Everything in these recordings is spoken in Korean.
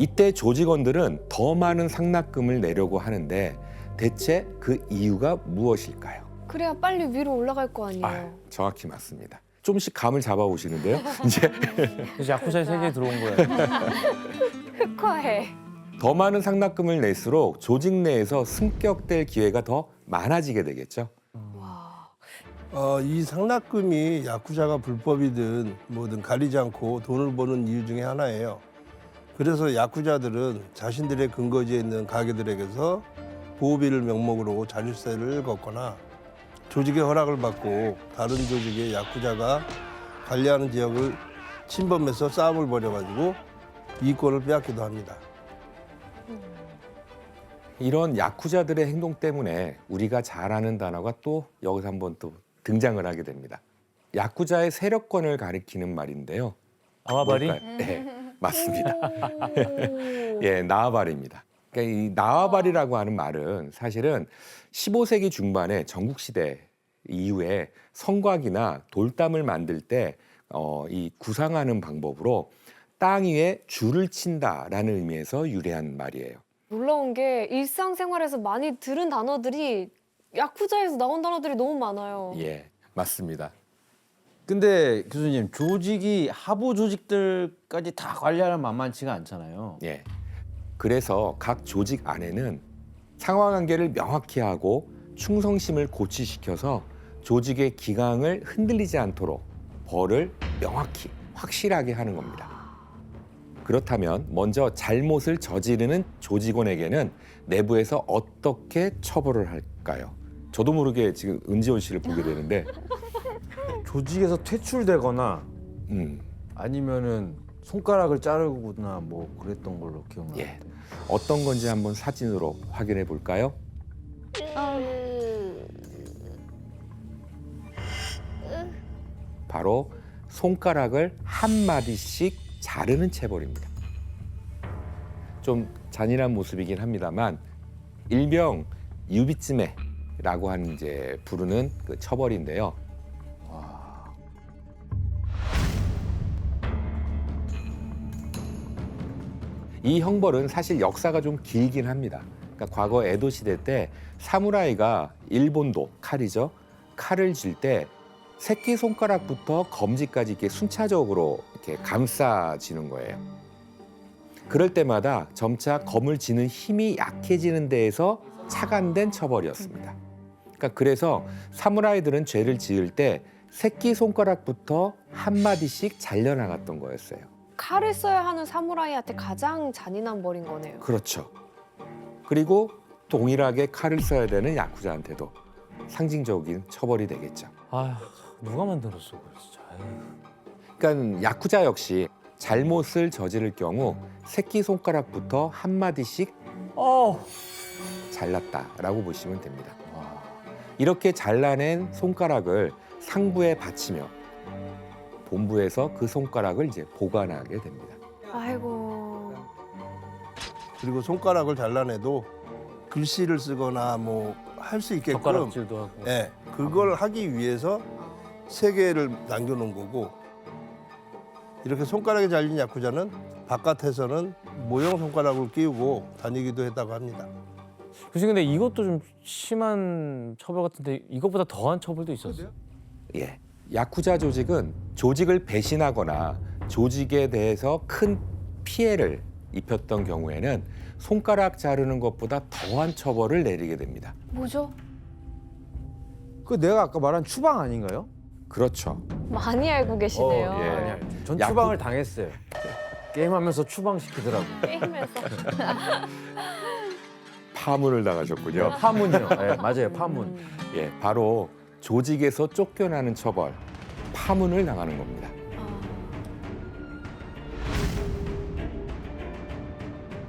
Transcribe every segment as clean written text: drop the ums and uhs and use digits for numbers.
이때 조직원들은 더 많은 상납금을 내려고 하는데 대체 그 이유가 무엇일까요? 그래야 빨리 위로 올라갈 거 아니에요. 아, 정확히 맞습니다. 조금씩 감을 잡아오시는데요. 이제 그래서 야쿠자의 세계에 들어온 거예요. 흑화해. 더 많은 상납금을 낼수록 조직 내에서 승격될 기회가 더 많아지게 되겠죠. 와. 이 상납금이 야쿠자가 불법이든 뭐든 가리지 않고 돈을 버는 이유 중에 하나예요. 그래서 야쿠자들은 자신들의 근거지에 있는 가게들에게서 보호비를 명목으로 자율세를 걷거나 조직의 허락을 받고 다른 조직의 야쿠자가 관리하는 지역을 침범해서 싸움을 벌여가지고 이권을 빼앗기도 합니다. 이런 야쿠자들의 행동 때문에 우리가 잘 아는 단어가 또 여기서 한번 또 등장을 하게 됩니다. 야쿠자의 세력권을 가리키는 말인데요. 아와바리? 뭘까요? 네, 맞습니다. 오. 예, 나와바리입니다. 그러니까 이 나와바리라고 하는 말은 사실은 15세기 중반에 전국시대 이후에 성곽이나 돌담을 만들 때 이 구상하는 방법으로 땅 위에 줄을 친다라는 의미에서 유래한 말이에요. 놀라운 게 일상생활에서 많이 들은 단어들이 야쿠자에서 나온 단어들이 너무 많아요. 예, 맞습니다. 근데 교수님, 조직이 하부 조직들까지 다 관리하는 만만치가 않잖아요. 예. 그래서 각 조직 안에는 상하관계를 명확히 하고 충성심을 고취시켜서 조직의 기강을 흔들리지 않도록 벌을 명확히 확실하게 하는 겁니다. 그렇다면 먼저 잘못을 저지르는 조직원에게는 내부에서 어떻게 처벌을 할까요? 저도 모르게 지금 은지원 씨를 보게 되는데 조직에서 퇴출되거나 아니면은 손가락을 자르거나 뭐 그랬던 걸로 기억나는데. 예. 어떤 건지 한번 사진으로 확인해 볼까요? 바로 손가락을 한 마디씩 자르는 체벌입니다. 좀 잔인한 모습이긴 합니다만 일명 유비츠메라고 하는 이제 부르는 그 처벌인데요. 이 형벌은 사실 역사가 좀 길긴 합니다. 그러니까 과거 에도 시대 때 사무라이가 일본도 칼이죠. 칼을 쥘 때 새끼 손가락부터 검지까지 이렇게 순차적으로 이렇게 감싸지는 거예요. 그럴 때마다 점차 검을 쥐는 힘이 약해지는 데에서 착안된 처벌이었습니다. 그러니까 그래서 사무라이들은 죄를 지을 때 새끼 손가락부터 한 마디씩 잘려나갔던 거였어요. 칼을 써야 하는 사무라이한테 가장 잔인한 벌인 거네요. 그렇죠. 그리고 동일하게 칼을 써야 되는 야쿠자한테도 상징적인 처벌이 되겠죠. 아, 누가 만들었어, 그거 진짜. 아유. 그러니까 야쿠자 역시 잘못을 저지를 경우 새끼 손가락부터 한 마디씩 잘랐다라고 보시면 됩니다. 이렇게 잘라낸 손가락을 상부에 받치며 본부에서 그 손가락을 이제 보관하게 됩니다. 아이고. 그리고 손가락을 잘라내도 글씨를 쓰거나 뭐 할 수 있게끔 젓가락질도 하고. 예, 그걸 하기 위해서 세 개를 남겨놓은 거고 이렇게 손가락이 잘린 야쿠자는 바깥에서는 모형 손가락을 끼우고 다니기도 했다고 합니다. 교수님, 근데 이것도 좀 심한 처벌 같은데 이것보다 더한 처벌도 있었어요? 예. 야쿠자 조직은 조직을 배신하거나 조직에 대해서 큰 피해를 입혔던 경우에는 손가락 자르는 것보다 더한 처벌을 내리게 됩니다. 뭐죠? 그 내가 아까 말한 추방 아닌가요? 그렇죠. 많이 알고 계시네요. 예. 아니, 전 야구- 추방을 당했어요. 게임하면서 추방시키더라고. 게임에서. 파문을 당하셨군요. 파문이요. 네, 맞아요, 파문. 예, 바로 조직에서 쫓겨나는 처벌, 파문을 당하는 겁니다.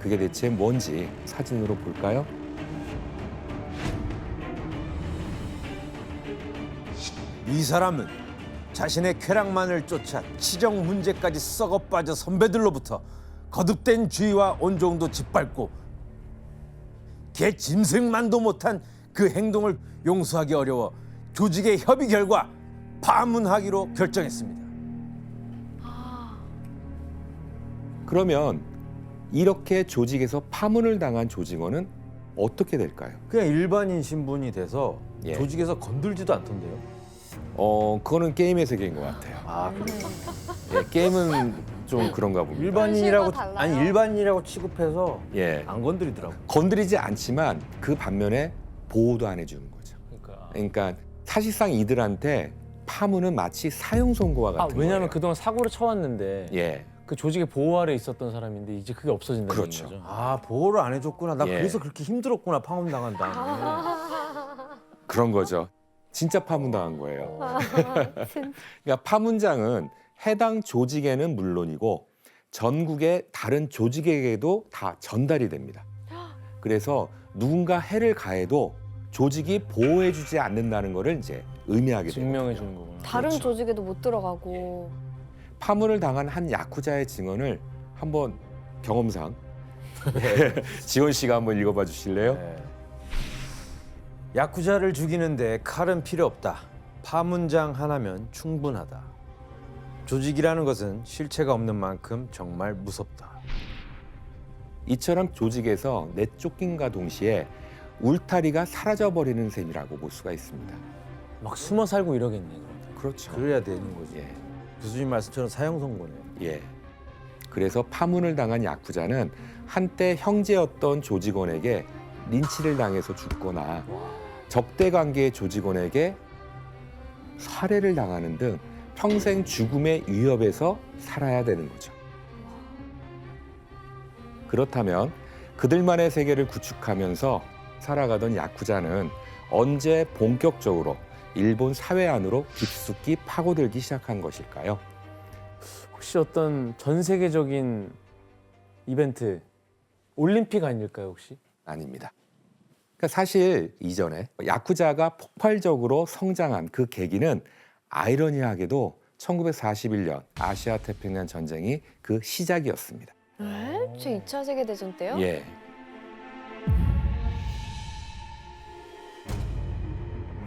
그게 대체 뭔지 사진으로 볼까요? 이 사람은 자신의 쾌락만을 쫓아 치정 문제까지 썩어 빠져 선배들로부터 거듭된 주의와 온종도 짓밟고 개 짐승만도 못한 그 행동을 용서하기 어려워 조직의 협의 결과 파문하기로 결정했습니다. 그러면 이렇게 조직에서 파문을 당한 조직원은 어떻게 될까요? 그냥 일반인 신분이 돼서 예. 조직에서 건들지도 않던데요. 그거는 게임의 세계인 것 같아요. 아, 그래요? 예, 게임은 좀 그런가 봅니다. 일반인이라고 현실과 달라요. 아니 일반인이라고 취급해서 예, 안 건드리더라고. 건드리지 않지만 그 반면에 보호도 안 해주는 거죠. 그러니까 사실상 이들한테 파문은 마치 사형 선고와 같은 왜냐하면 거예요. 그동안 사고를 쳐왔는데 예, 그 조직의 보호 아래 있었던 사람인데 이제 그게 없어진다는 그렇죠. 거죠. 아, 보호를 안 해줬구나. 나 예. 그래서 그렇게 힘들었구나. 파문 당한 다음에. 그런 거죠. 진짜 파문 당한 거예요. 진짜. 그러니까 파문장은 해당 조직에는 물론이고 전국의 다른 조직에게도 다 전달이 됩니다. 그래서 누군가 해를 가해도 조직이 보호해주지 않는다는 것을 이제 의미하게 됩니다. 증명해 주는 거구나. 다른 그렇죠. 조직에도 못 들어가고. 파문을 당한 한 야쿠자의 증언을 한번 경험상 지원 씨가 한번 읽어봐 주실래요? 네. 야쿠자를 죽이는데 칼은 필요 없다. 파문장 하나면 충분하다. 조직이라는 것은 실체가 없는 만큼 정말 무섭다. 이처럼 조직에서 내쫓김과 동시에 울타리가 사라져버리는 셈이라고 볼 수가 있습니다. 막 숨어 살고 이러겠네. 그럼. 그렇죠. 그래야 되는 거지. 예, 교수님 말씀처럼 사형 선고네. 예. 그래서 파문을 당한 야쿠자는 한때 형제였던 조직원에게 린치를 당해서 죽거나 적대 관계의 조직원에게 살해를 당하는 등 평생 죽음의 위협에서 살아야 되는 거죠. 그렇다면 그들만의 세계를 구축하면서 살아가던 야쿠자는 언제 본격적으로 일본 사회 안으로 깊숙이 파고들기 시작한 것일까요? 혹시 어떤 전 세계적인 이벤트 올림픽 아닐까요 혹시? 아닙니다. 그러니까 사실 이전에 야쿠자가 폭발적으로 성장한 그 계기는 아이러니하게도 1941년 아시아 태평양 전쟁이 그 시작이었습니다. 에? 제 2차 세계대전 때요? 예.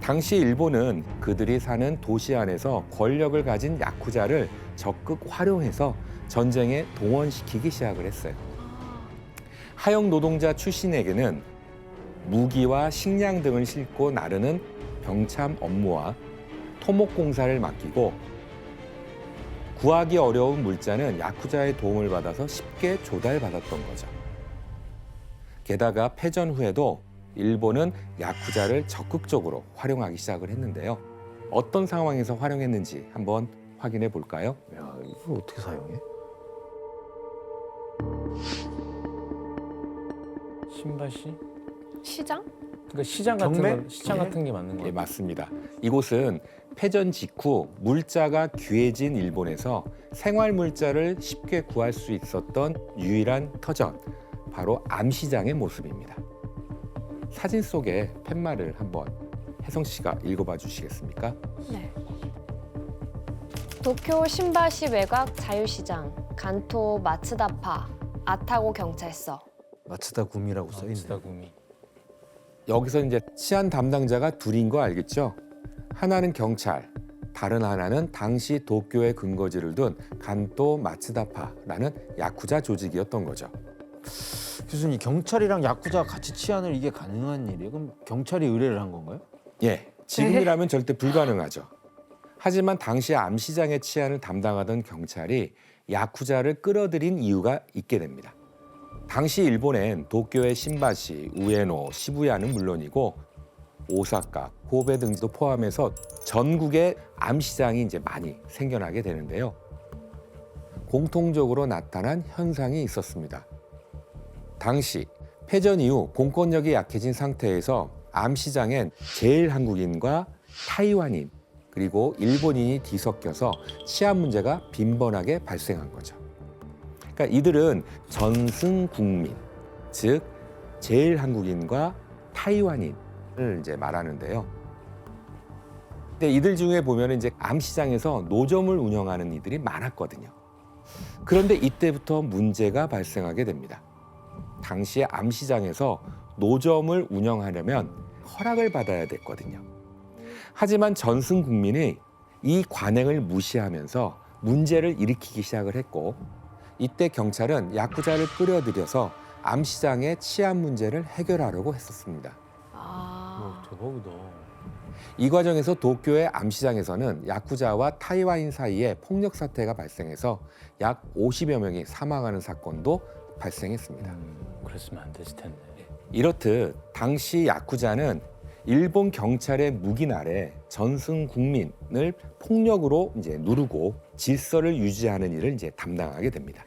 당시 일본은 그들이 사는 도시 안에서 권력을 가진 야쿠자를 적극 활용해서 전쟁에 동원시키기 시작을 했어요. 하역 노동자 출신에게는 무기와 식량 등을 싣고 나르는 병참 업무와 토목 공사를 맡기고 구하기 어려운 물자는 야쿠자의 도움을 받아서 쉽게 조달받았던 거죠. 게다가 패전 후에도 일본은 야쿠자를 적극적으로 활용하기 시작을 했는데요. 어떤 상황에서 활용했는지 한번 확인해 볼까요? 야, 이걸 어떻게 사용해? 신바시? 시장? 그러니까 시장 같은 경매? 건 시장 예? 같은 게 맞는 예, 거예요. 맞습니다. 이곳은 패전 직후 물자가 귀해진 일본에서 생활 물자를 쉽게 구할 수 있었던 유일한 터전, 바로 암시장의 모습입니다. 사진 속의 팻말을 한번 혜성 씨가 읽어봐 주시겠습니까? 네. 도쿄 신바시 외곽 자유시장, 간토 마츠다파, 아타고 경찰서. 마츠다 구미라고 써 있네. 시다 구미. 여기서 이제 치안 담당자가 둘인 거 알겠죠? 하나는 경찰, 다른 하나는 당시 도쿄에 근거지를 둔 간토 마츠다파라는 야쿠자 조직이었던 거죠. 교수님, 경찰이랑 야쿠자가 같이 치안을 이게 가능한 일이에요? 그럼 경찰이 의뢰를 한 건가요? 예, 지금이라면 절대 불가능하죠. 하지만 당시 암시장의 치안을 담당하던 경찰이 야쿠자를 끌어들인 이유가 있게 됩니다. 당시 일본엔 도쿄의 신바시, 우에노, 시부야는 물론이고 오사카, 고베 등도 포함해서 전국에 암시장이 이제 많이 생겨나게 되는데요. 공통적으로 나타난 현상이 있었습니다. 당시 패전 이후 공권력이 약해진 상태에서 암시장엔 제일 한국인과 타이완인 그리고 일본인이 뒤섞여서 치안 문제가 빈번하게 발생한 거죠. 그러니까 이들은 전승국민, 즉 제일 한국인과 타이완인을 이제 말하는데요. 근데 이들 중에 보면 이제 암시장에서 노점을 운영하는 이들이 많았거든요. 그런데 이때부터 문제가 발생하게 됩니다. 당시에 암시장에서 노점을 운영하려면 허락을 받아야 됐거든요. 하지만 전승국민이 이 관행을 무시하면서 문제를 일으키기 시작을 했고 이때 경찰은 야쿠자를 끌어들여서 암 시장의 치안 문제를 해결하려고 했었습니다. 대박이다. 이 과정에서 도쿄의 암 시장에서는 야쿠자와 타이와인 사이에 폭력 사태가 발생해서 약 50여 명이 사망하는 사건도 발생했습니다. 그랬으면 안 됐을 텐데. 이렇듯 당시 야쿠자는 일본 경찰의 묵인 아래 전승 국민을 폭력으로 이제 누르고 질서를 유지하는 일을 이제 담당하게 됩니다.